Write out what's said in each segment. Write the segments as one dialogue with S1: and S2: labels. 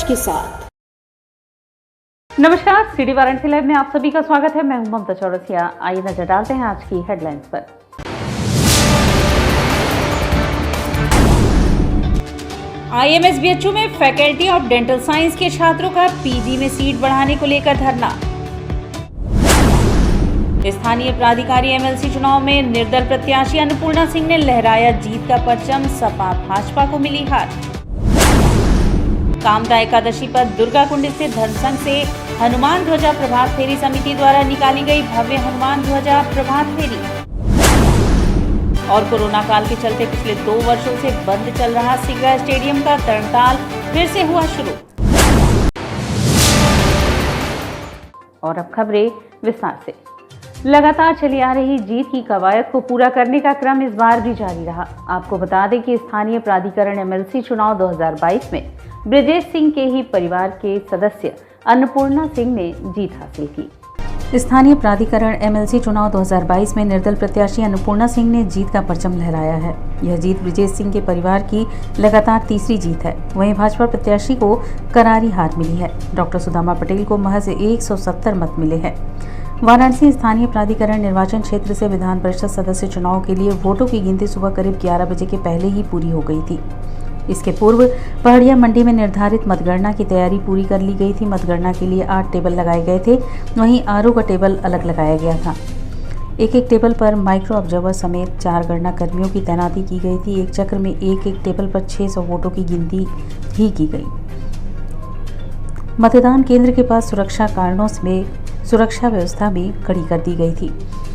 S1: के साथ।
S2: नमस्कार, सिटी वाराणसी लाइव में आप सभी का स्वागत है। मैं हूं ममता चौरसिया। आइए नजर डालते हैं आज की हेडलाइंस पर। IMSBHU में फैकल्टी ऑफ डेंटल साइंस के छात्रों का पीजी में सीट बढ़ाने को लेकर धरना। स्थानीय प्राधिकारी MLC चुनाव में निर्दल प्रत्याशी अन्नपूर्णा सिंह ने लहराया जीत का परचम, सपा भाजपा को मिली हार। कामदा एकादशी पर दुर्गा कुंड स्थित धर्मसंघ से हनुमान ध्वजा प्रभात फेरी समिति द्वारा निकाली गई भव्य हनुमान ध्वजा प्रभात फेरी। और कोरोना काल के चलते पिछले 2 वर्षों से बंद चल रहा सिगरा स्टेडियम का तरणताल फिर से हुआ शुरू। और अब खबरें विस्तार से। लगातार चली आ रही जीत की कवायद को पूरा करने का क्रम इस बार भी जारी रहा। आपको बता दें कि स्थानीय प्राधिकरण MLC चुनाव 2022 में ब्रजेश सिंह के ही परिवार के सदस्य अन्नपूर्णा सिंह ने जीत हासिल की। स्थानीय प्राधिकरण MLC चुनाव 2022 में निर्दल प्रत्याशी अन्नपूर्णा सिंह ने जीत का परचम लहराया है। यह जीत ब्रजेश सिंह के परिवार की लगातार तीसरी जीत है। वहीं भाजपा प्रत्याशी को करारी हार मिली है। डॉक्टर सुदामा पटेल को महज 170 मत मिले हैं। वाराणसी स्थानीय प्राधिकरण निर्वाचन क्षेत्र से विधान परिषद सदस्य चुनाव के लिए वोटों की गिनती सुबह करीब 11 बजे के पहले ही पूरी हो गई थी। इसके पूर्व पहाड़िया मंडी में निर्धारित मतगणना की तैयारी पूरी कर ली गई थी। मतगणना के लिए 8 टेबल लगाए गए थे, वहीं RO का टेबल अलग लगाया गया था। एक टेबल पर माइक्रो ऑब्जर्वर समेत 4 गणना कर्मियों की तैनाती की गई थी। एक चक्र में एक टेबल पर 600 वोटों की गिनती भी की गई। मतदान केंद्र के पास सुरक्षा कारणों से सुरक्षा व्यवस्था भी कड़ी कर दी गई थी।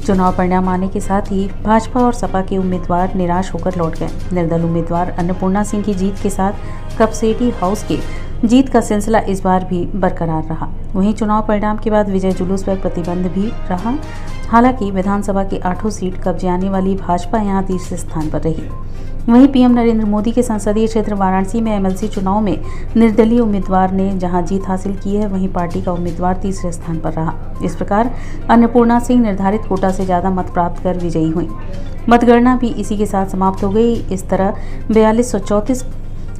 S2: चुनाव परिणाम आने के साथ ही भाजपा और सपा के उम्मीदवार निराश होकर लौट गए। निर्दल उम्मीदवार अन्नपूर्णा सिंह की जीत के साथ कपसेटी हाउस के जीत का सिलसिला इस बार भी बरकरार रहा। वहीं चुनाव परिणाम के बाद विजय जुलूस पर प्रतिबंध भी रहा। हालांकि विधानसभा की 8 सीट कब्जे आने वाली भाजपा यहां तीसरे स्थान पर रही। वहीं PM नरेंद्र मोदी के संसदीय क्षेत्र वाराणसी में MLC चुनाव में निर्दलीय उम्मीदवार ने जहां जीत हासिल की है, वहीं पार्टी का उम्मीदवार तीसरे स्थान पर रहा। इस प्रकार अन्नपूर्णा सिंह निर्धारित कोटा से ज्यादा मत प्राप्त कर विजयी हुई। मतगणना भी इसी के साथ समाप्त हो गई। इस तरह 4234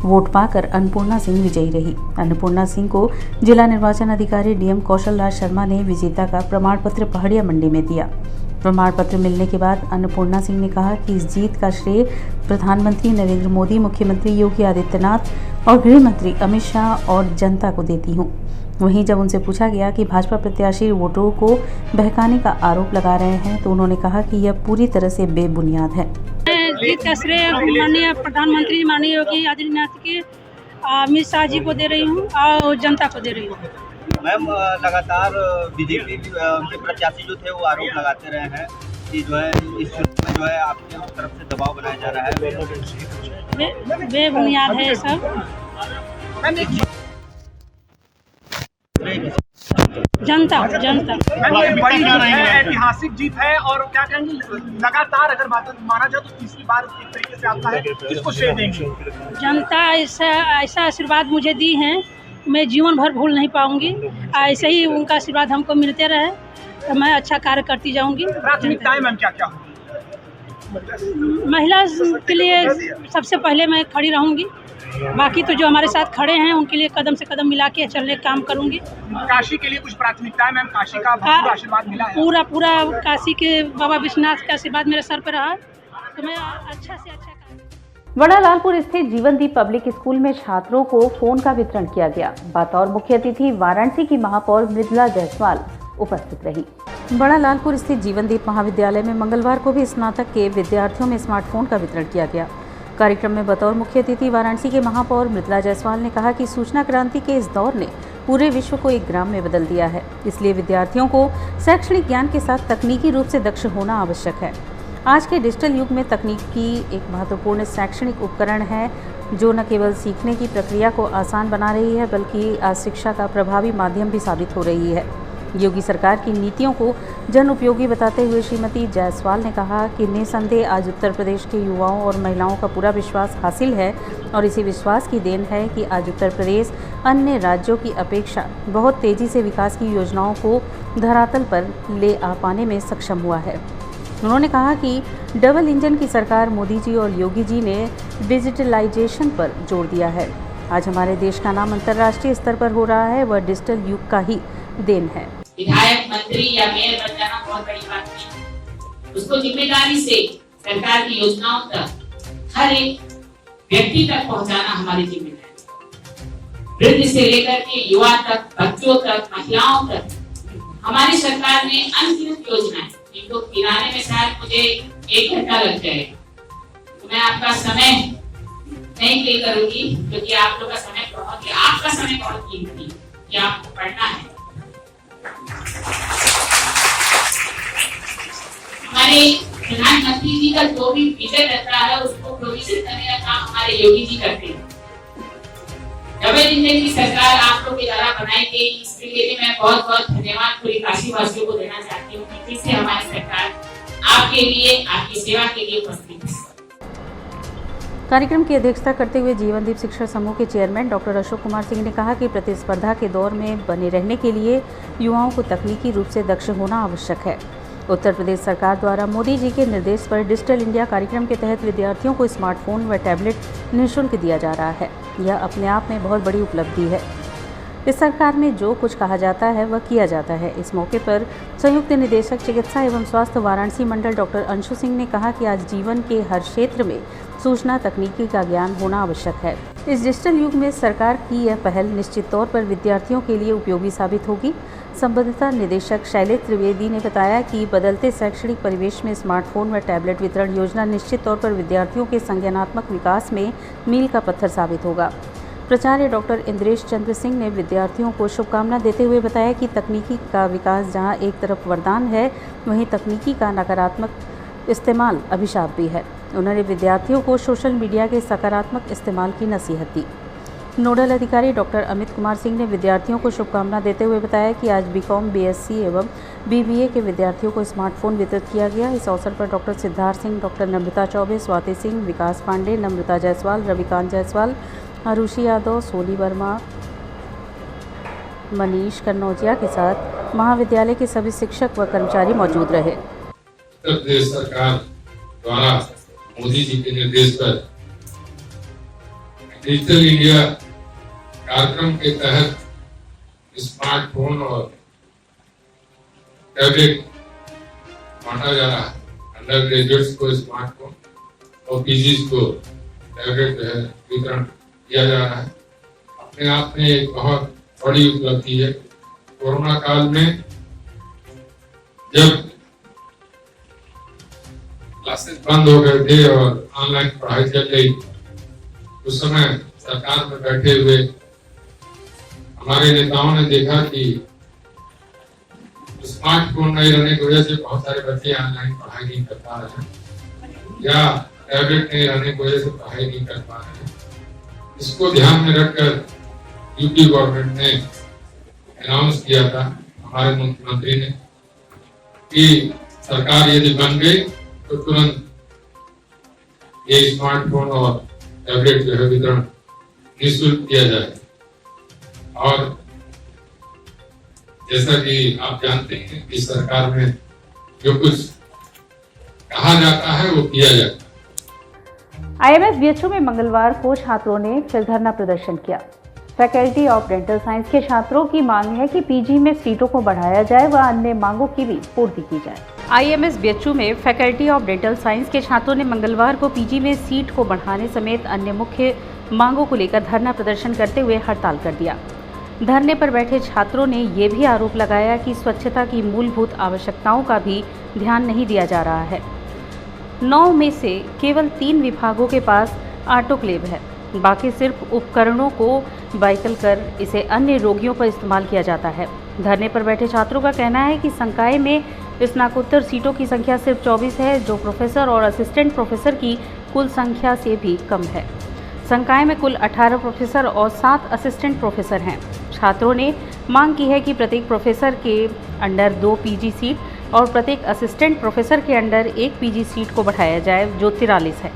S2: वोट पाकर अन्नपूर्णा सिंह विजयी रही। अन्नपूर्णा सिंह को जिला निर्वाचन अधिकारी DM कौशल राज शर्मा ने विजेता का प्रमाण पत्र पहाड़िया मंडी में दिया। प्रमाण पत्र मिलने के बाद अन्नपूर्णा सिंह ने कहा कि इस जीत का श्रेय प्रधानमंत्री नरेंद्र मोदी, मुख्यमंत्री योगी आदित्यनाथ और गृह मंत्री अमित शाह और जनता को देती हूं। वहीं जब उनसे पूछा गया कि भाजपा प्रत्याशी वोटरों को बहकाने का आरोप लगा रहे हैं, तो उन्होंने कहा कि यह पूरी तरह से बेबुनियाद है।
S3: जीत का श्रेय माननीय प्रधानमंत्री माननीय योगी आदित्यनाथ के अमित शाह जी को दे रही हूँ और जनता को दे रही हूँ।
S4: मैम, लगातार BJP के प्रत्याशी जो थे वो आरोप लगाते रहे हैं कि जो है इस चुनाव में जो है आपकी तरफ से दबाव बनाया जा रहा है।
S3: बेबुनियाद है सब। जनता
S5: बड़ी है, ऐतिहासिक जीत है और क्या कहेंगे, लगातार अगर बात माना जाए तो तीसरी बार एक तरीके से आता है, किसको श्रेय देंगे?
S3: जनता ऐसा आशीर्वाद मुझे दी है, मैं जीवन भर भूल नहीं पाऊंगी। ऐसे ही उनका आशीर्वाद हमको मिलते रहे तो मैं अच्छा कार्य करती जाऊंगी।
S5: प्राथमिकताएं मैम क्या क्या होंगी?
S3: महिला के लिए सबसे पहले मैं खड़ी रहूंगी। बाकी तो जो हमारे साथ खड़े हैं उनके लिए कदम से कदम मिला के चलने का काम करूंगी।
S5: काशी के लिए कुछ प्राथमिकताएं मैम? काशी का भरपूर आशीर्वाद मिला है।
S3: पूरा काशी के बाबा विश्वनाथ का आशीर्वाद मेरे सर पर रहा तो मैं अच्छा से अच्छा।
S2: बड़ा लालपुर स्थित जीवनदीप पब्लिक स्कूल में छात्रों को फोन का वितरण किया गया। बतौर मुख्य अतिथि वाराणसी की महापौर मृदुला जायसवाल उपस्थित रही। बड़ा लालपुर स्थित जीवनदीप महाविद्यालय में मंगलवार को भी स्नातक के विद्यार्थियों में स्मार्टफोन का वितरण किया गया। कार्यक्रम में बतौर मुख्य अतिथि वाराणसी के महापौर मृदुला जायसवाल ने कहा कि सूचना क्रांति के इस दौर ने पूरे विश्व को एक ग्राम में बदल दिया है, इसलिए विद्यार्थियों को शैक्षणिक ज्ञान के साथ तकनीकी रूप से दक्ष होना आवश्यक है। आज के डिजिटल युग में तकनीकी एक महत्वपूर्ण शैक्षणिक उपकरण है जो न केवल सीखने की प्रक्रिया को आसान बना रही है बल्कि आज शिक्षा का प्रभावी माध्यम भी साबित हो रही है। योगी सरकार की नीतियों को जन उपयोगी बताते हुए श्रीमती जायसवाल ने कहा कि निसंदेह आज उत्तर प्रदेश के युवाओं और महिलाओं का पूरा विश्वास हासिल है और इसी विश्वास की देन है कि आज उत्तर प्रदेश अन्य राज्यों की अपेक्षा बहुत तेज़ी से विकास की योजनाओं को धरातल पर ले आ पाने में सक्षम हुआ है। उन्होंने कहा कि डबल इंजन की सरकार मोदी जी और योगी जी ने डिजिटलाइजेशन पर जोर दिया है। आज हमारे देश का नाम अंतर्राष्ट्रीय स्तर पर हो रहा है, वह डिजिटल युग का ही देन है।
S1: विधायक, मंत्री या मेयर बन जाना बहुत बड़ी बात नहीं। उसको जिम्मेदारी से सरकार की योजनाओं तक हर एक व्यक्ति तक पहुंचाना हमारी जिम्मेदारी। वृद्ध से लेकर के युवा तक, बच्चों तक, महिलाओं तक हमारी सरकार ने अनगिनत योजनाएं, इनको गिनाने में शायद मुझे 1 घंटा लग जाएगा, तो मैं आपका समय नहीं ले करूंगी, क्योंकि आप लोग का समय आपका समय बहुत कीमती है, कि आपको पढ़ना है। हमारे प्रधानमंत्री जी का जो भी विजन रहता है उसको प्रोविजन करने का काम हमारे योगी जी करते हैं। डबल इंजन की सरकार आप लोग के द्वारा बनाई गई, इसके लिए भी मैं बहुत बहुत धन्यवाद पूरी काशी वासियों को देना चाहती हूँ कि फिर से हमारी सरकार आपके लिए, आपकी सेवा के लिए उपस्थित है।
S2: कार्यक्रम की अध्यक्षता करते हुए जीवनदीप शिक्षा समूह के चेयरमैन डॉक्टर अशोक कुमार सिंह ने कहा कि प्रतिस्पर्धा के दौर में बने रहने के लिए युवाओं को तकनीकी रूप से दक्ष होना आवश्यक है। उत्तर प्रदेश सरकार द्वारा मोदी जी के निर्देश पर डिजिटल इंडिया कार्यक्रम के तहत विद्यार्थियों को स्मार्टफोन व टैबलेट निःशुल्क दिया जा रहा है। यह अपने आप में बहुत बड़ी उपलब्धि है। इस सरकार में जो कुछ कहा जाता है वह किया जाता है। इस मौके पर संयुक्त निदेशक चिकित्सा एवं स्वास्थ्य वाराणसी मंडल डॉक्टर अंशु सिंह ने कहा कि आज जीवन के हर क्षेत्र में सूचना तकनीकी का ज्ञान होना आवश्यक है। इस डिजिटल युग में सरकार की यह पहल निश्चित तौर पर विद्यार्थियों के लिए उपयोगी साबित होगी। संबंधित निदेशक शैलेश त्रिवेदी ने बताया कि बदलते शैक्षणिक परिवेश में स्मार्टफोन व टैबलेट वितरण योजना निश्चित तौर पर विद्यार्थियों के संज्ञानात्मक विकास में मील का पत्थर साबित होगा। प्राचार्य डॉक्टर इंद्रेश चंद्र सिंह ने विद्यार्थियों को शुभकामना देते हुए बताया कि तकनीकी का विकास जहां एक तरफ वरदान है, वहीं तकनीकी का नकारात्मक इस्तेमाल अभिशाप भी है। उन्होंने विद्यार्थियों को सोशल मीडिया के सकारात्मक इस्तेमाल की नसीहत दी। नोडल अधिकारी डॉक्टर अमित कुमार सिंह ने विद्यार्थियों को शुभकामना देते हुए बताया कि आज बीकॉम, बीएससी एवं बीबीए के विद्यार्थियों को स्मार्टफोन वितरित किया गया। इस अवसर पर डॉक्टर सिद्धार्थ सिंह, डॉक्टर नम्रता चौबे, स्वाति सिंह, विकास पांडे, नम्रता जायसवाल, रविकांत जायसवाल, आरुषि यादव, सोनी वर्मा, मनीष कन्नौजिया के साथ महाविद्यालय के सभी शिक्षक व कर्मचारी मौजूद रहे।
S6: उत्तर प्रदेश सरकार द्वारा मोदी जी के निर्देश पर डिजिटल इंडिया कार्यक्रम के तहत स्मार्टफोन और टैबलेट बांटा जा रहा है। अंडर ग्रेजुएट्स को स्मार्टफोन और पीजीज को टैबलेट जो है वितरण किया जा रहा है। अपने आप में एक बहुत बड़ी उपलब्धि है। कोरोना काल में जब क्लासेस बंद हो गए थे और ऑनलाइन पढ़ाई चल रही, उस समय सरकार में बैठे हुए हमारे नेताओं ने देखा कि स्मार्टफोन नहीं रहने की वजह से बहुत सारे बच्चे ऑनलाइन पढ़ाई नहीं कर पा रहे हैं या टैबलेट नहीं रहने की वजह से पढ़ाई नहीं कर पा रहे हैं। इसको ध्यान में रखकर यूपी गवर्नमेंट ने अनाउंस किया था, हमारे मुख्यमंत्री ने, कि सरकार यदि बन गई तो तुरंत ये स्मार्टफोन और टैबलेट जो है वितरण निःशुल्क किया जाए। और जैसा कि आप जानते हैं कि सरकार में जो कुछ कहा जाता है वो किया जाता है।
S2: आईएमएस बीएचयू में मंगलवार को छात्रों ने फिर धरना प्रदर्शन किया। फैकल्टी ऑफ डेंटल साइंस के छात्रों की मांग है कि पीजी में सीटों को बढ़ाया जाए व अन्य मांगों की भी पूर्ति की जाए। आईएमएस बीएचयू में फैकल्टी ऑफ डेंटल साइंस के छात्रों ने मंगलवार को पीजी में सीट को बढ़ाने समेत अन्य मुख्य मांगों को लेकर धरना प्रदर्शन करते हुए हड़ताल कर दिया। धरने पर बैठे छात्रों ने ये भी आरोप लगाया कि स्वच्छता की मूलभूत आवश्यकताओं का भी ध्यान नहीं दिया जा रहा है। 9 में से केवल 3 विभागों के पास ऑटोक्लेव है, बाकी सिर्फ उपकरणों को बाइकल कर इसे अन्य रोगियों पर इस्तेमाल किया जाता है। धरने पर बैठे छात्रों का कहना है कि संकाय में स्नातकोत्तर सीटों की संख्या सिर्फ 24 है, जो प्रोफेसर और असिस्टेंट प्रोफेसर की कुल संख्या से भी कम है। संकाय में कुल 18 प्रोफेसर और 7 असिस्टेंट प्रोफेसर हैं। छात्रों ने मांग की है कि प्रत्येक प्रोफेसर के अंडर 2 पीजी सीट और प्रत्येक असिस्टेंट प्रोफेसर के अंडर 1 पीजी सीट को बढ़ाया जाए, जो 43 है।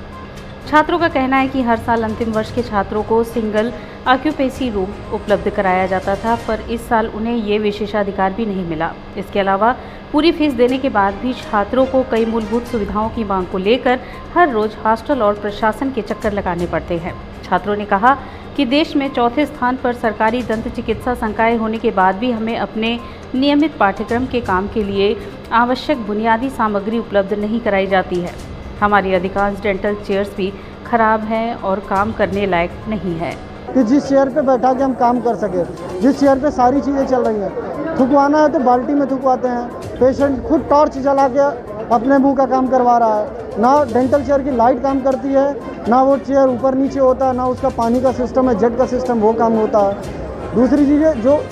S2: छात्रों का कहना है कि हर साल अंतिम वर्ष के छात्रों को सिंगल ऑक्यूपेंसी रूम उपलब्ध कराया जाता था, पर इस साल उन्हें ये विशेषाधिकार भी नहीं मिला। इसके अलावा पूरी फीस देने के बाद भी छात्रों को कई मूलभूत सुविधाओं की मांग को लेकर हर रोज हॉस्टल और प्रशासन के चक्कर लगाने पड़ते हैं। छात्रों ने कहा कि देश में चौथे स्थान पर सरकारी दंत चिकित्सा संकाय होने के बाद भी हमें अपने नियमित पाठ्यक्रम के काम के लिए आवश्यक बुनियादी सामग्री उपलब्ध नहीं कराई जाती है। हमारी अधिकांश डेंटल चेयर्स भी खराब हैं और काम करने लायक नहीं है
S7: कि जिस चेयर पे बैठा के हम काम कर सके, जिस चेयर पे सारी चीज़ें चल रही हैं। थुकवाना है तो बाल्टी में थुकवाते हैं, पेशेंट खुद टॉर्च जला के अपने मुंह का काम करवा रहा है। ना डेंटल चेयर की लाइट काम करती है, ना वो चेयर ऊपर नीचे होता है, ना उसका पानी का सिस्टम है, जेट का सिस्टम, वो काम होता है। दूसरी चीज़ें, जो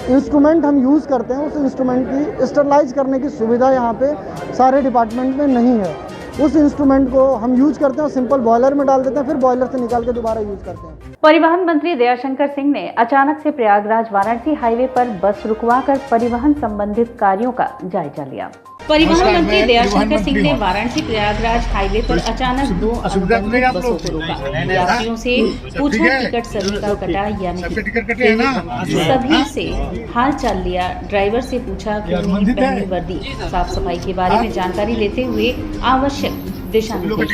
S7: इंस्ट्रूमेंट हम यूज़ करते हैं, उस इंस्ट्रूमेंट की स्टरलाइज करने की सुविधा यहाँ पे सारे डिपार्टमेंट में नहीं है। उस इंस्ट्रूमेंट को हम यूज करते हैं, सिंपल बॉयलर में डाल देते हैं, फिर बॉयलर से निकाल के दोबारा यूज करते हैं।
S2: परिवहन मंत्री दयाशंकर सिंह ने अचानक से प्रयागराज वाराणसी हाईवे पर बस रुकवाकर परिवहन संबंधित कार्यों का जायजा लिया। परिवहन मंत्री दयाशंकर सिंह ने वाराणसी प्रयागराज हाईवे पर अचानक 2 अनुबंधित बसों को रोका। यात्रियों से पूछा टिकट सभी का कटा या नहीं। सभी से हाल चाल लिया। ड्राइवर से पूछा कि उन्हें पहनी वर्दी, साफ सफाई के बारे में जानकारी लेते हुए आवश्यक दिशा निर्देश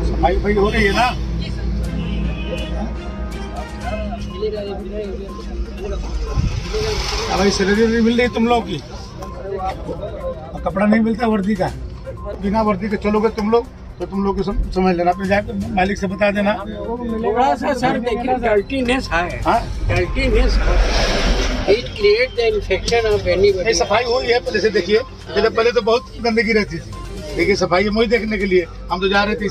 S5: सफाई भाई हो रही है ना? भाई सैलरी नहीं मिल रही तुम लोग की, कपड़ा नहीं मिलता वर्दी का, बिना वर्दी के चलोगे तुम लोग तो तुम लोग को समझ लेना, अपने जाकर मालिक से बता देना।
S8: थोड़ा सा सर देखिए डर्टीनेस है, dirtiness it create the infection of anybody.
S5: सफाई हुई है पहले से, देखिए पहले तो बहुत गंदगी रहती थी, देखिए सफाई वही देखने के लिए हम तो जा रहे थे,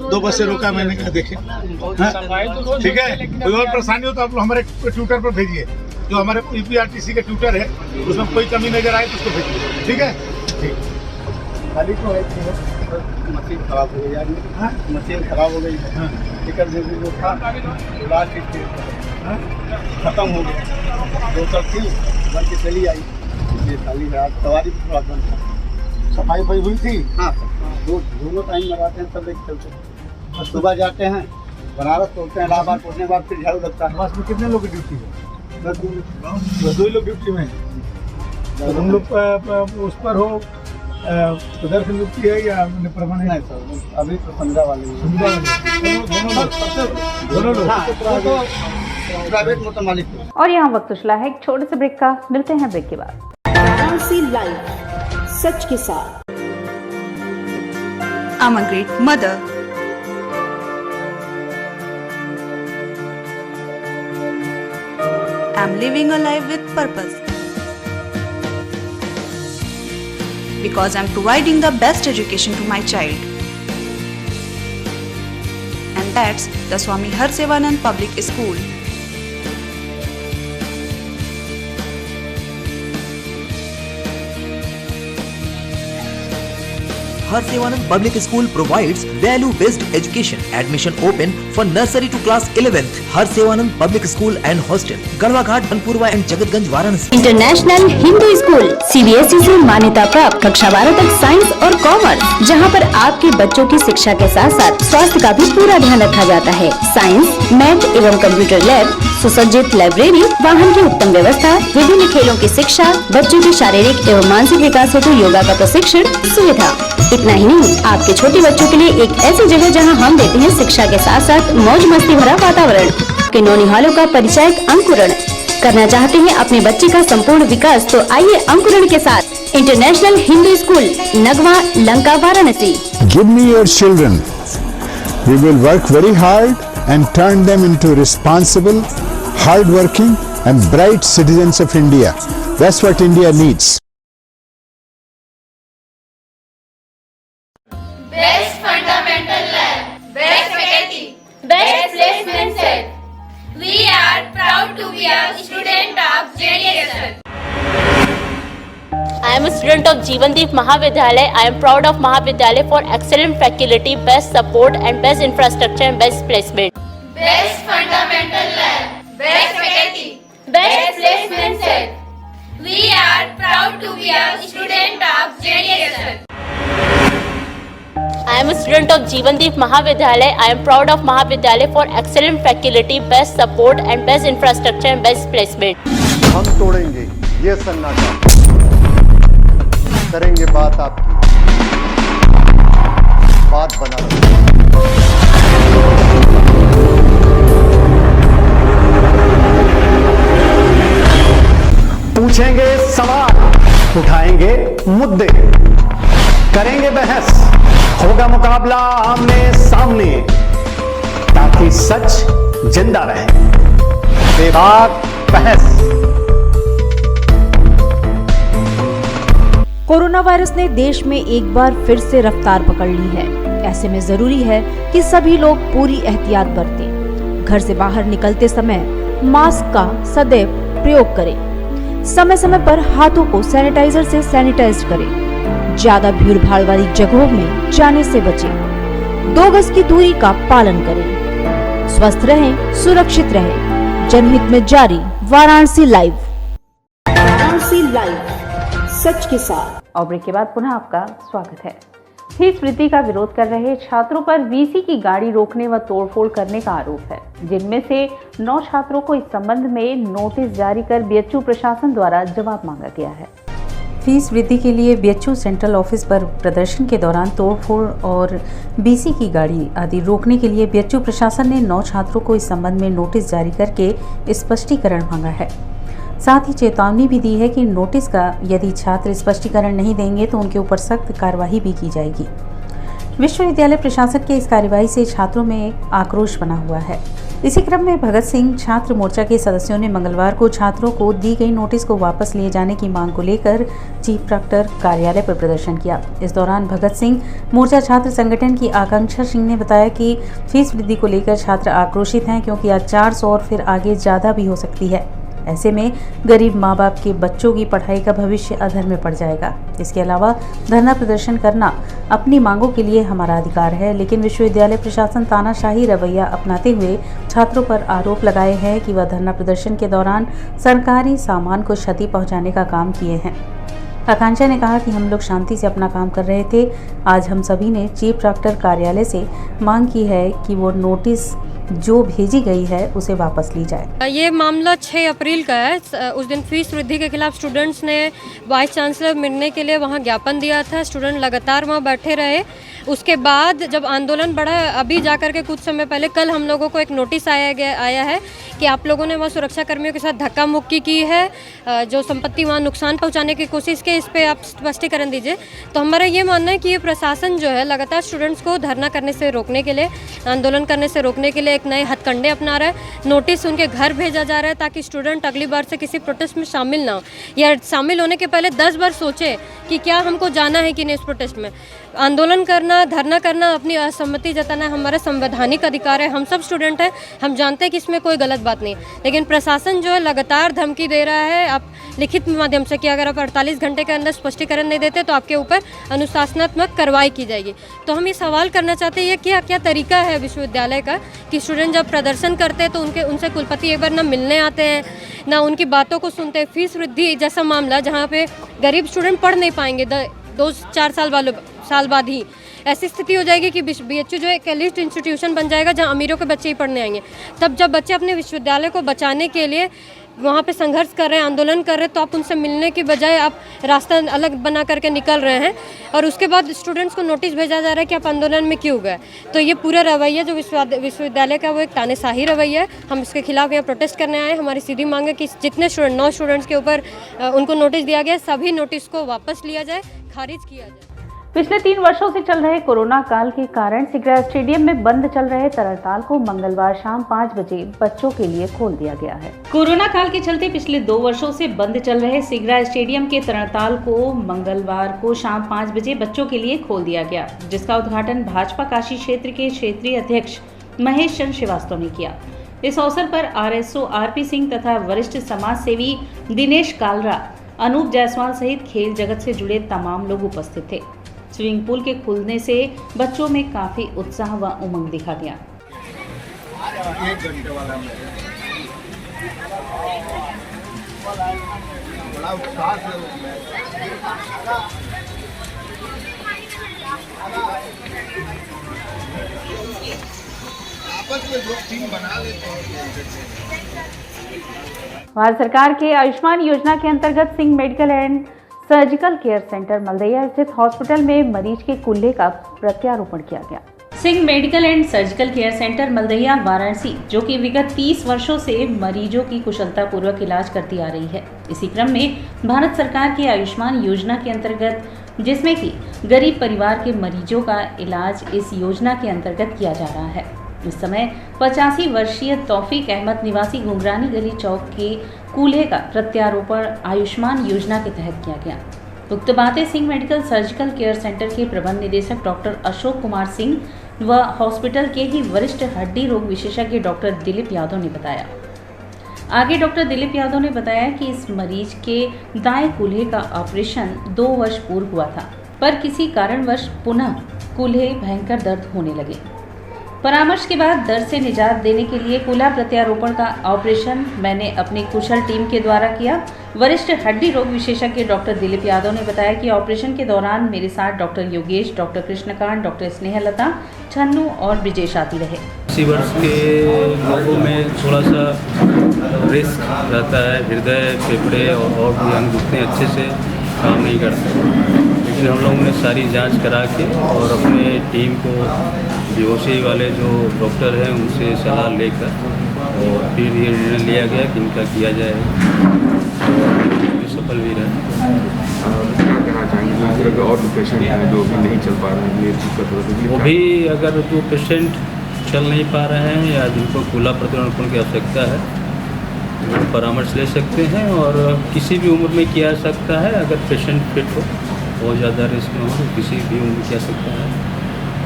S5: 2 बस से रोका, मैंने कहा देखे ठीक है। कोई और परेशानी हो तो आप लोग हमारे ट्विटर पर भेजिए, जो हमारे यूपीआरटीसी का ट्विटर है उसमें कोई कमी नजर आए तो उसको भेजिए, ठीक है। ठीक खाली तो है, मशीन खराब हो गई, मशीन खराब हो गई, टिकट जो था लास्ट खत्म हो गया, 2 तक थी बन के चली आई, खाली सवारी थोड़ा बंद था। सफाई भाई हुई थी, हाँ दोनों टाइम लगाते हैं, सब एक चलते। सुबह जाते हैं, बनारस पहुँचते हैं, इलाहाबाद पहुँचने के बाद फिर झाड़ू लगता है। बस में कितने लोग की ड्यूटी है? 2 लोग ड्यूटी में। तो तुम लोग उस पर हो उधर से ड्यूटी है या परमानेंट है? सर अभी तो 15 वाले दोनों लोग प्राइवेट मोटर मालिक।
S2: और यहाँ वक्त उछला है एक छोटे से ब्रेक का, मिलते हैं ब्रेक के बाद।
S9: वाराणसी लाइव, सच के साथ। I'm a great mother. I'm living a life with purpose. Because I'm providing the best education to my child. And that's the Swami Harsevanand Public School.
S10: Harsevanand Public School provides value-based education. Admission open for nursery to class 11th. Harsevanand Public School and Hostel, Garhwaghat, Banpurwa and Jagatganj, Varanasi.
S9: International Hindu school CBSE से मान्यता प्राप्त कक्षा 12 तक science और commerce, जहां पर आपके बच्चों की शिक्षा के साथ साथ स्वास्थ्य का भी पूरा ध्यान रखा जाता है। साइंस, मैथ एवं कंप्यूटर लैब, सुसज्जित लाइब्रेरी, वाहन की उत्तम व्यवस्था, विभिन्न खेलों की शिक्षा, बच्चों के शारीरिक एवं मानसिक विकास हेतु योगा का प्रशिक्षण सुविधा। इतना ही नहीं, आपके छोटे बच्चों के लिए एक ऐसी जगह जहां हम देते हैं शिक्षा के साथ साथ मौज मस्ती भरा वातावरण। के नौनिहालों का परिचय अंकुरण करना चाहते हैं अपने बच्चे का संपूर्ण विकास, तो आइए अंकुरण के साथ international Hindu school, Nagwa, Lanka, Varanasi.
S11: Give me your children. We will work very hard and turn them into responsible, hard-working and bright citizens of India. That's what India needs.
S12: Best fundamental lab, best faculty, best placement set. We are proud to be a student of JDSL.
S13: I am a student of Jeevandeep Mahavidyalaya. I am proud of Mahavidyalaya for excellent faculty, best support and best infrastructure and best placement.
S12: Best fundamental lab, best faculty, best placement set. We are proud to be a student of JDSL.
S13: I am a student of Jeevandeep Mahavidyalaya. I am proud of Mahavidyalaya for excellent faculty, best support and best infrastructure and best placement.
S14: हम तोड़ेंगे ये सन्नाटा, करेंगे बात आपकी, बात बना
S15: पूछेंगे सवाल, उठाएंगे मुद्दे, करेंगे बहस, होगा मुकाबला आमने सामने, ताकि सच जिंदा रहे। बेबाक बहस।
S2: कोरोना वायरस ने देश में एक बार फिर से रफ्तार पकड़ ली है। ऐसे में जरूरी है कि सभी लोग पूरी एहतियात बरतें। घर से बाहर निकलते समय मास्क का सदैव प्रयोग करें। समय समय पर हाथों को सैनिटाइजर से सैनिटाइज करें। ज्यादा भीड़ भाड़ वाली जगहों में जाने से बचें। 2 गज की दूरी का पालन करें। स्वस्थ रहें, सुरक्षित रहें। जनहित में जारी वाराणसी लाइव। वाराणसी लाइव, सच के साथ। और ब्रेक के बाद पुनः आपका स्वागत है। फीस वृद्धि का विरोध कर रहे छात्रों पर वीसी की गाड़ी रोकने व तोड़फोड़ करने का आरोप है, जिनमें से 9 छात्रों को इस संबंध में नोटिस जारी कर बीएचयू प्रशासन द्वारा जवाब मांगा गया है। फीस वृद्धि के लिए बीएचयू सेंट्रल ऑफिस पर प्रदर्शन के दौरान तोड़फोड़ और बीसी की गाड़ी आदि रोकने के लिए बीएचयू प्रशासन ने 9 छात्रों को इस संबंध में नोटिस जारी करके स्पष्टीकरण मांगा है। साथ ही चेतावनी भी दी है कि नोटिस का यदि छात्र स्पष्टीकरण नहीं देंगे तो उनके ऊपर सख्त कार्रवाई भी की जाएगी। विश्वविद्यालय प्रशासन के इस कार्यवाही से छात्रों में आक्रोश बना हुआ है। इसी क्रम में भगत सिंह छात्र मोर्चा के सदस्यों ने मंगलवार को छात्रों को दी गई नोटिस को वापस लिए जाने की मांग को लेकर चीफ प्रॉक्टर कार्यालय पर प्रदर्शन किया। इस दौरान भगत सिंह मोर्चा छात्र संगठन की आकांक्षा सिंह ने बताया कि फीस वृद्धि को लेकर छात्र आक्रोशित हैं, क्योंकि आज 400 और फिर आगे ज़्यादा भी हो सकती है। ऐसे में गरीब माँ बाप के बच्चों की पढ़ाई का भविष्य अधर में पड़ जाएगा। इसके अलावा धरना प्रदर्शन करना अपनी मांगों के लिए हमारा अधिकार है, लेकिन विश्वविद्यालय प्रशासन तानाशाही रवैया अपनाते हुए छात्रों पर आरोप लगाए हैं कि वह धरना प्रदर्शन के दौरान सरकारी सामान को क्षति पहुंचाने का काम किए हैं। आकांक्षा ने कहा कि हम लोग शांति से अपना काम कर रहे थे। आज हम सभी ने चीफ प्रॉक्टर कार्यालय से मांग की है कि वो नोटिस जो भेजी गई है उसे वापस ली जाए।
S16: ये मामला 6 अप्रैल का है। उस दिन फीस वृद्धि के खिलाफ स्टूडेंट्स ने वाइस चांसलर मिलने के लिए वहाँ ज्ञापन दिया था। स्टूडेंट लगातार वहाँ बैठे रहे। उसके बाद जब आंदोलन बढ़ा, अभी जाकर के कुछ समय पहले कल हम लोगों को एक नोटिस आया है कि आप लोगों ने वहाँ सुरक्षा कर्मियों के साथ धक्का मुक्की की है, जो संपत्ति वहाँ नुकसान पहुँचाने की कोशिश की, इस पर आप स्पष्टीकरण दीजिए। तो हमारा ये मानना है कि ये प्रशासन जो है लगातार स्टूडेंट्स को धरना करने से रोकने के लिए, आंदोलन करने से रोकने के लिए एक नए हथकंडे अपना रहा है। नोटिस उनके घर भेजा जा रहा है ताकि स्टूडेंट अगली बार से किसी प्रोटेस्ट में शामिल ना हो, या शामिल होने के पहले 10 बार सोचे कि क्या हमको जाना है कि नहीं इस प्रोटेस्ट में। आंदोलन करना, धरना करना, अपनी असहमति जताना हमारा संवैधानिक अधिकार है। हम सब स्टूडेंट हैं, हम जानते हैं कि इसमें कोई गलत बात नहीं, लेकिन प्रशासन जो है लगातार धमकी दे रहा है आप लिखित माध्यम से कि अगर आप 48 घंटे के अंदर स्पष्टीकरण नहीं देते तो आपके ऊपर अनुशासनात्मक कार्रवाई की जाएगी। तो हम ये सवाल करना चाहते हैं, ये क्या तरीका है विश्वविद्यालय का कि स्टूडेंट जब प्रदर्शन करते हैं तो उनसे कुलपति एक बार ना मिलने आते हैं, ना उनकी बातों को सुनते हैं। फीस वृद्धि जैसा मामला जहाँ पे गरीब स्टूडेंट पढ़ नहीं पाएंगे 2-4 साल बाद ही, ऐसी स्थिति हो जाएगी कि बीएचयू जो एक एलिट इंस्टीट्यूशन बन जाएगा जहां अमीरों के बच्चे ही पढ़ने आएंगे। तब जब बच्चे अपने विश्वविद्यालय को बचाने के लिए वहाँ पे संघर्ष कर रहे हैं, आंदोलन कर रहे हैं, तो आप उनसे मिलने की बजाय आप रास्ता अलग बना करके निकल रहे हैं, और उसके बाद स्टूडेंट्स को नोटिस भेजा जा रहा है कि आप आंदोलन में क्यों गए। तो ये पूरा रवैया जो विश्वविद्यालय का वो एक तानाशाही रवैया है। हम इसके खिलाफ यहाँ प्रोटेस्ट करने आए। हमारी सीधी मांग है कि जितने 9 स्टूडेंट्स के ऊपर उनको नोटिस दिया गया, सभी नोटिस को वापस लिया जाए, खारिज किया जाए।
S2: पिछले 3 वर्षों से चल रहे कोरोना काल के कारण सिगरा स्टेडियम में बंद चल रहे तरणताल को मंगलवार शाम 5 बजे बच्चों के लिए खोल दिया गया है। कोरोना काल के चलते पिछले 2 वर्षों से बंद चल रहे सिगरा स्टेडियम के तरणताल को मंगलवार को शाम 5 बजे बच्चों के लिए खोल दिया गया, जिसका उद्घाटन भाजपा काशी क्षेत्र के क्षेत्रीय अध्यक्ष महेश चंद्र श्रीवास्तव ने किया। इस अवसर पर RSO RP सिंह तथा वरिष्ठ समाज सेवी दिनेश कालरा, अनूप जायसवाल सहित खेल जगत से जुड़े तमाम लोग उपस्थित थे। स्विमिंग पूल के खुलने से बच्चों में काफी उत्साह व उमंग दिखा दिया। भारत सरकार के आयुष्मान योजना के अंतर्गत Singh medical and surgical care centre Maldahiya स्थित हॉस्पिटल में मरीज के कूल्हे का प्रत्यारोपण किया गया। Singh medical and surgical care centre Maldahiya Varanasi, जो कि विगत 30 वर्षों से मरीजों की कुशलतापूर्वक इलाज करती आ रही है। इसी क्रम में भारत सरकार की आयुष्मान योजना के अंतर्गत, जिसमें कि गरीब परिवार के मरीजों का इलाज इस योजना के अंतर्गत किया जा रहा है। इस समय 85 वर्षीय तौफीक अहमद निवासी घुंघरानी गली चौक के कूल्हे का प्रत्यारोपण आयुष्मान योजना के तहत किया गया। उक्त बातें Singh medical surgical care centre के प्रबंध निदेशक डॉक्टर अशोक कुमार सिंह व हॉस्पिटल के ही वरिष्ठ हड्डी रोग विशेषज्ञ डॉक्टर दिलीप यादव ने बताया। आगे डॉक्टर दिलीप यादव ने बताया कि इस मरीज के दाएं कूल्हे का ऑपरेशन 2 वर्ष पूर्व हुआ था, पर किसी कारणवश पुनः कूल्हे भयंकर दर्द होने लगे। परामर्श के बाद दर्द से निजात देने के लिए कूल्हा प्रत्यारोपण का ऑपरेशन मैंने अपनी कुशल टीम के द्वारा किया। वरिष्ठ हड्डी रोग विशेषज्ञ डॉक्टर दिलीप यादव ने बताया कि ऑपरेशन के दौरान मेरे साथ doctor Yogesh, doctor Krishnakant, doctor Snehlata, Chhannu और ब्रिजेश आती रहे।
S17: 80 वर्ष के लोगों में थोड़ा सा रिस्क रहता है, हृदय, फेफड़े और भी अंग उतने अच्छे से काम नहीं करते, लेकिन हम लोगों ने सारी जांच करा के और अपने टीम को बेहोशी वाले जो डॉक्टर हैं उनसे सलाह लेकर और फिर ये निर्णय लिया गया कि इनका किया जाए और सफल भी रहे।
S6: क्या कहना चाहेंगे और पेशेंट हैं जो भी नहीं चल पा रहे हैं,
S17: वो भी अगर जो पेशेंट चल नहीं पा रहे हैं या जिनको कूल्हा प्रत्यारोपण की आवश्यकता है वो परामर्श ले सकते हैं और किसी भी उम्र में किया जा सकता है। अगर पेशेंट फिट हो, बहुत ज़्यादा रिस्क में हो तो किसी भी उम्र में किया सकता है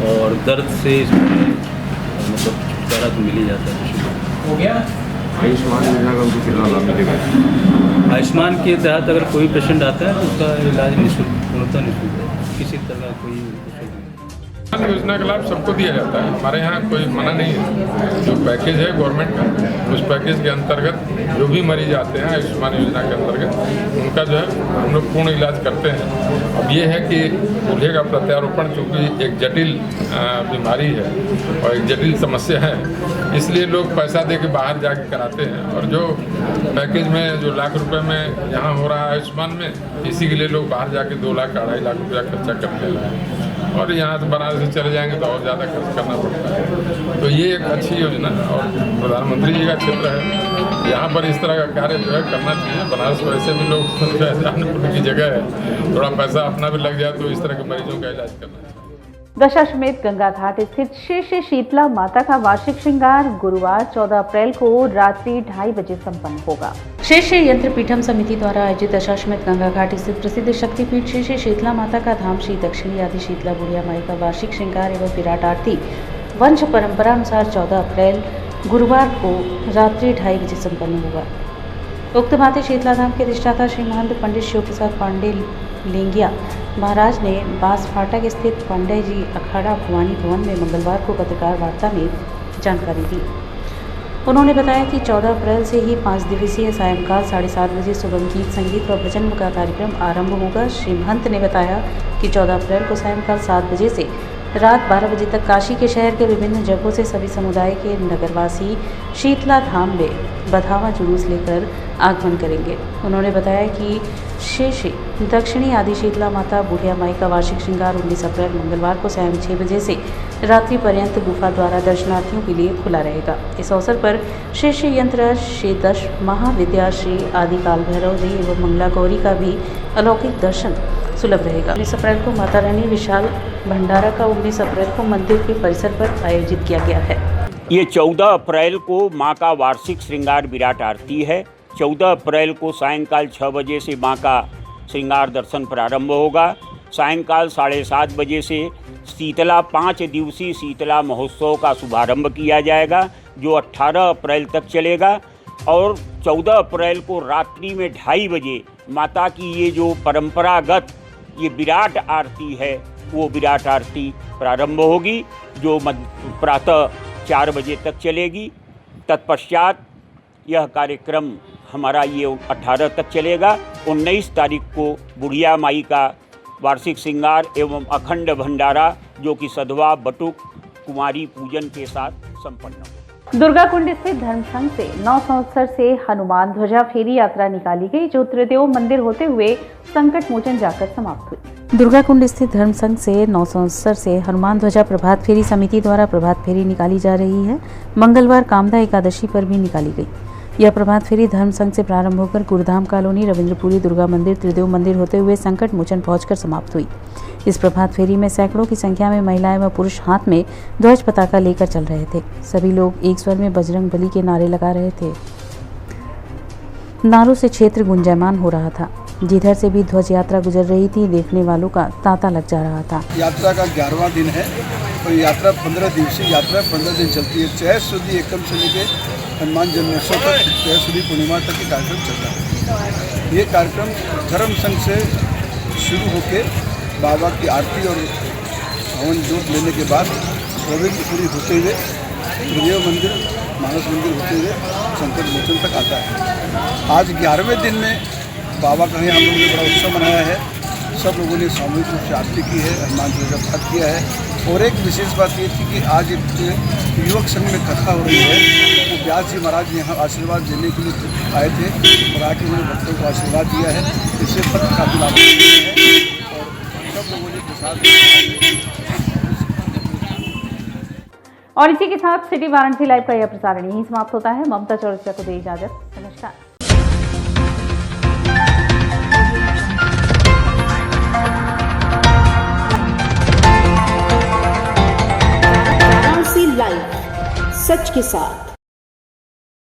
S17: और दर्द से इसमें मतलब छुटकारा तो मिल ही जाता है।
S6: हो गया आयुष्मान योजना का उनको कितना लाभ मिलेगा?
S17: आयुष्मान के तहत अगर कोई पेशेंट आता है तो उसका इलाज निःशुल्क, पूर्णतः निःशुल्क है, किसी तरह का कोई
S6: योजना का लाभ सबको दिया जाता है। हमारे यहाँ कोई मना नहीं है। जो पैकेज है गवर्नमेंट का, उस पैकेज के अंतर्गत जो भी मरीज आते हैं आयुष्मान योजना के अंतर्गत उनका जो है हम लोग पूर्ण इलाज करते हैं। अब ये है कि कूल्हे का प्रत्यारोपण चूँकि एक जटिल बीमारी है और एक जटिल समस्या है, इसलिए लोग पैसा दे के बाहर जाके कराते हैं और जो पैकेज में जो लाख रुपए में यहाँ हो रहा है आयुष्मान में, इसी के लिए लोग बाहर जाके 2 लाख 2.5 लाख रुपया खर्चा कर ले रहे हैं और यहाँ से बनारस से चले जाएंगे तो और ज़्यादा खर्च करना पड़ता है। तो ये एक अच्छी योजना और प्रधानमंत्री जी का क्षेत्र है, यहाँ पर इस तरह का कार्य जो है करना चाहिए। बनारस वैसे भी लोग जाने की जगह है, थोड़ा पैसा अपना भी लग जाए तो इस तरह के मरीजों का इलाज करना चाहिए।
S2: दशाश्वमेध गंगा घाट स्थित श्री श्री शीतला माता का वार्षिक श्रृंगार गुरुवार 14 अप्रैल को रात्रि 2:30 बजे संपन्न होगा। श्री श्री यंत्र पीठम समिति द्वारा आयोजित दशाश्वमेध गंगा घाट स्थित प्रसिद्ध शक्तिपीठ श्री श्री शीतला माता का धाम श्री दक्षिणी आदि शीतला बुढ़िया माई का वार्षिक श्रृंगार एवं विराट आरती वंश परंपरा अनुसार 14 अप्रैल गुरुवार को रात्रि 2:30 बजे संपन्न होगा। उक्त बातें शीतला धाम के अधिष्ठाता श्री महंत पंडित शिव प्रसाद पांडे लिंगिया महाराज ने बास फाटक स्थित पांडे जी अखाड़ा भवानी भवन में मंगलवार को पत्रकार वार्ता में जानकारी दी। उन्होंने बताया कि 14 अप्रैल से ही 5 दिवसीय सायंकाल 7:30 बजे सुगम गीत, संगीत व भजन का कार्यक्रम आरंभ होगा। श्री महंत ने बताया कि 14 अप्रैल को सायंकाल 7 बजे से रात 12 बजे तक काशी के शहर के विभिन्न जगहों से सभी समुदाय के नगरवासी शीतला धाम में बधावा जुलूस लेकर आगमन करेंगे। उन्होंने बताया कि श्री श्री दक्षिणी आदि शीतला माता बुढ़िया माई का वार्षिक श्रृंगार 19 अप्रैल मंगलवार को सायं 6 बजे से रात्रि पर्यंत गुफा द्वारा दर्शनार्थियों के लिए खुला रहेगा। इस अवसर पर श्री श्री यंत्र श्री दश महाविद्या श्री आदि काल भैरव जी एवं मंगला गौरी का भी अलौकिक दर्शन सुलभ रहेगा। 19 अप्रैल को माता रानी विशाल भंडारा का 19 अप्रैल को मंदिर के परिसर पर आयोजित किया गया है।
S18: ये 14 अप्रैल को माँ का वार्षिक श्रृंगार विराट आरती है। 14 अप्रैल को सायंकाल 6 बजे से माँ का श्रृंगार दर्शन प्रारंभ होगा। सायंकाल 7:30 बजे से शीतला 5 दिवसीय शीतला महोत्सव का शुभारंभ किया जाएगा, जो 18 अप्रैल तक चलेगा और 14 अप्रैल को रात्रि में 2:30 बजे माता की ये जो परंपरागत ये विराट आरती है वो विराट आरती प्रारंभ होगी, जो प्रातः 4 बजे तक चलेगी। तत्पश्चात यह कार्यक्रम हमारा ये 18 तक चलेगा। 19 तारीख को बुढ़िया माई का वार्षिक श्रृंगार एवं अखंड भंडारा जो कि सधवा बटुक कुमारी पूजन के साथ संपन्न हो।
S2: दुर्गा कुंड स्थित धर्म संघ से 9 संवत्सर से हनुमान ध्वजा फेरी यात्रा निकाली गई, जो त्रिदेव मंदिर होते हुए संकट मोचन जाकर समाप्त हुई। दुर्गा कुंड स्थित धर्म संघ से 9 संवत्सर से हनुमान ध्वजा प्रभात फेरी समिति द्वारा प्रभात फेरी निकाली जा रही है। मंगलवार कामदा एकादशी पर भी निकाली गई। यह प्रभात फेरी धर्म संघ से प्रारंभ होकर गुरुधाम कॉलोनी, रविंद्रपुरी, दुर्गा मंदिर, त्रिदेव मंदिर होते हुए संकट मोचन पहुंचकर समाप्त हुई। इस प्रभात फेरी में सैकड़ों की संख्या में महिलाएं व पुरुष हाथ में ध्वज पताका लेकर चल रहे थे। सभी लोग एक स्वर में बजरंग बली के नारे लगा रहे थे। नारों से क्षेत्र गुंजायमान हो रहा था। जिधर से भी ध्वज यात्रा गुजर रही थी, देखने वालों का तांता लग जा रहा था।
S19: यात्रा का 11वां दिन है और यात्रा 15 दिवसीय यात्रा 15 दिन चलती है। चैत शुद्धि एकम से लेकर हनुमान जन्मोत्सव तक, चैत शुद्धि पूर्णिमा तक ये कार्यक्रम चल रहा है। ये कार्यक्रम धर्म संघ से शुरू होकर बाबा की आरती और हवन जोत लेने के बाद रविंद्रपुरी होते हुए त्रिदेव मंदिर, मानस मंदिर होते हुए संकट मोचन तक आता है। आज 11वें दिन में बाबा का हम लोगों ने बड़ा उत्सव मनाया है। सब लोगों ने सामूहिक रूप से आरती की है, हनुमान जी का पाठ किया है। और एक विशेष बात ये थी कि आज एक युवक संघ में कथा हो रही है। तो व्यास जी महाराज यहाँ आशीर्वाद देने के लिए आए थे और आके उन्होंने भक्तों को आशीर्वाद दिया है। इससे पत्र काफी लाभ है और सब लोगों ने प्रसाद।
S2: और इसी के साथ सिटी वाराणसी लाइव का यह प्रसारण यहीं समाप्त होता है। ममता चौरसिया को दे इजाजत। नमस्कार।
S9: लाइव सच के साथ।